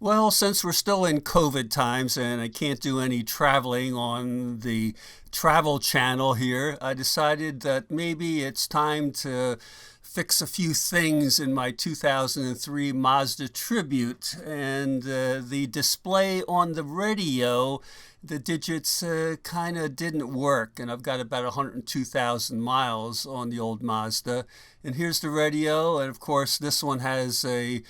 Well, since we're still in COVID times and I can't do any traveling on the travel channel here, I decided that maybe it's time to fix a few things in my 2003 Mazda Tribute. And the display on the radio, the digits kind of didn't work. And I've got about 102,000 miles on the old Mazda. And here's the radio. And of course, this one has a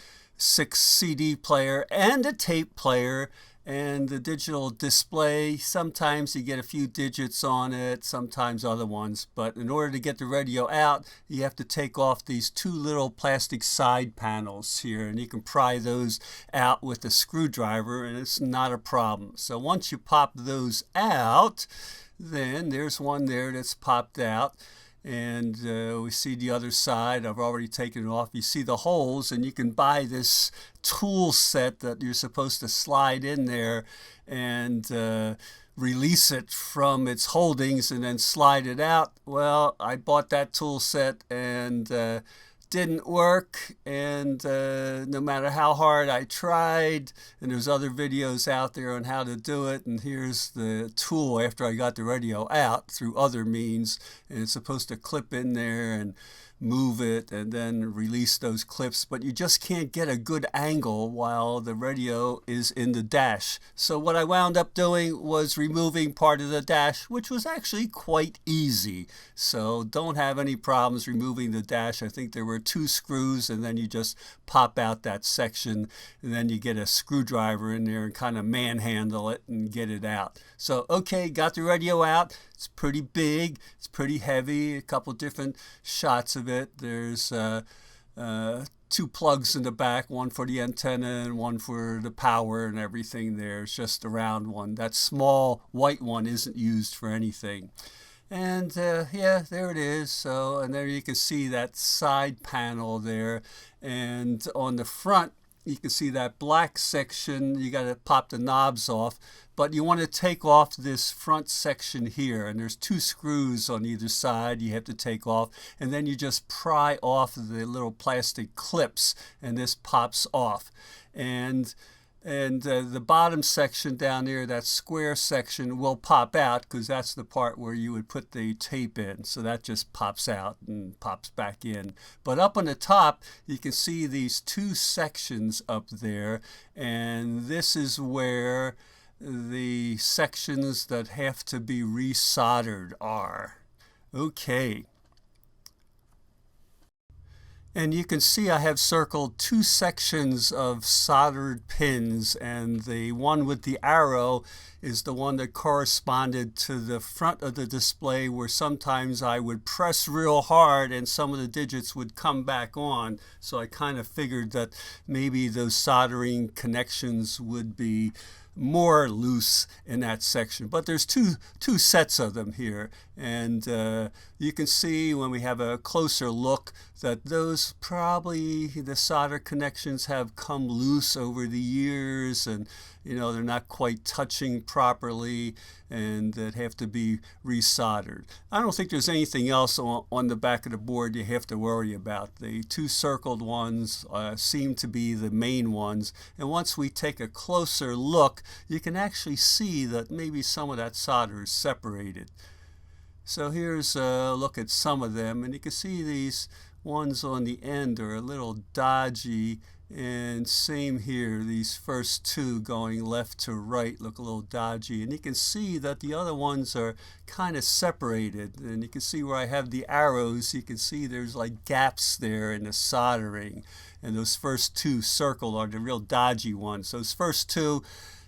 6 CD player and a tape player, and the digital display, sometimes you get a few digits on it, sometimes other ones, but in order to get the radio out, you have to take off these two little plastic side panels here, and you can pry those out with a screwdriver, and it's not a problem. So once you pop those out, then there's one there that's popped out. And we see the other side. I've already taken it off. You see the holes, and you can buy this tool set that you're supposed to slide in there and release it from its holdings and then slide it out. Well, I bought that tool set and didn't work, and no matter how hard I tried, and there's other videos out there on how to do it, and here's the tool after I got the radio out through other means, and it's supposed to clip in there and move it and then release those clips, but you just can't get a good angle while the radio is in the dash. So what I wound up doing was removing part of the dash, which was actually quite easy. So don't have any problems removing the dash. I think there were 2 screws, and then you just pop out that section, and then you get a screwdriver in there and kind of manhandle it and get it out. So okay, got the radio out. It's pretty big, it's pretty heavy, a couple different shots of it. There's 2 plugs in the back, one for the antenna and one for the power and everything there. It's just a round one. That small white one isn't used for anything. And yeah, there it is. So, and there you can see that side panel there. And on the front, you can see that black section. You got to pop the knobs off, but you want to take off this front section here, and there's 2 screws on either side you have to take off, and then you just pry off the little plastic clips, and this pops off. And the bottom section down there, that square section, will pop out because that's the part where you would put the tape in. So that just pops out and pops back in. But up on the top, you can see these 2 sections up there, and this is where the sections that have to be resoldered are. Okay. And you can see I have circled 2 sections of soldered pins, and the one with the arrow is the one that corresponded to the front of the display, where sometimes I would press real hard and some of the digits would come back on. So I kind of figured that maybe those soldering connections would be more loose in that section, but there's two sets of them here, and you can see when we have a closer look that those probably, the solder connections have come loose over the years, and they're not quite touching properly, and that have to be resoldered. I don't think there's anything else on the back of the board you have to worry about. The 2 circled ones seem to be the main ones, and once we take a closer look, you can actually see that maybe some of that solder is separated. So here's a look at some of them, and you can see these ones on the end are a little dodgy, and same here, these first 2 going left to right look a little dodgy, and you can see that the other ones are kind of separated, and you can see where I have the arrows, you can see there's like gaps there in the soldering, and those first 2 circled are the real dodgy ones. Those first 2,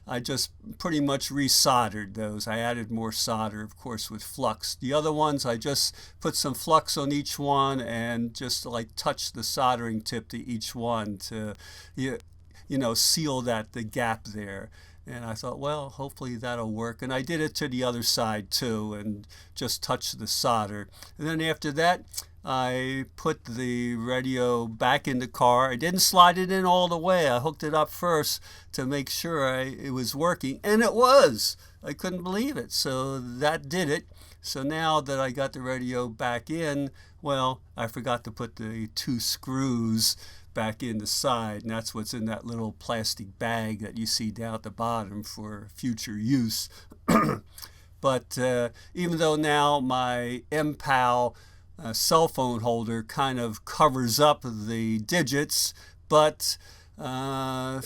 I just pretty much resoldered those. I added more solder, of course, with flux. The other ones, I just put some flux on each one and just like touch the soldering tip to each one to, seal the gap there. And I thought, well, hopefully that'll work. And I did it to the other side too, and just touched the solder. And then after that, I put the radio back in the car. I didn't slide it in all the way. I hooked it up first to make sure it was working, and it was. I couldn't believe it. So that did it. So now that I got the radio back in, well, I forgot to put the 2 screws back in the side, and that's what's in that little plastic bag that you see down at the bottom for future use. But even though now my MPAL cell phone holder kind of covers up the digits, but I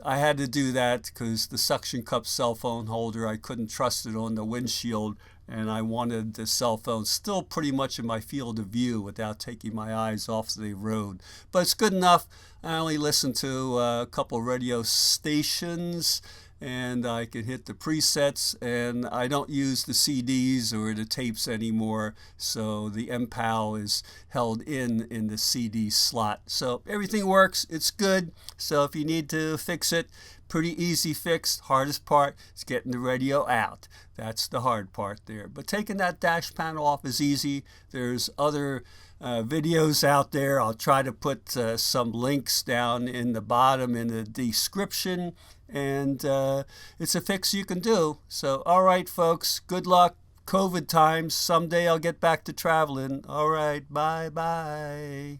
had to do that because the suction cup cell phone holder, I couldn't trust it on the windshield, and I wanted the cell phone still pretty much in my field of view without taking my eyes off the road. But it's good enough. I only listen to a couple radio stations, and I can hit the presets, and I don't use the CDs or the tapes anymore, so the MPAL is held in the CD slot. So everything works, it's good. So if you need to fix it, pretty easy fix. Hardest part is getting the radio out. That's the hard part there. But taking that dash panel off is easy. There's other videos out there. I'll try to put some links down in the bottom in the description, and it's a fix you can do. So all right, folks, good luck. COVID times. Someday I'll get back to traveling. All right, bye.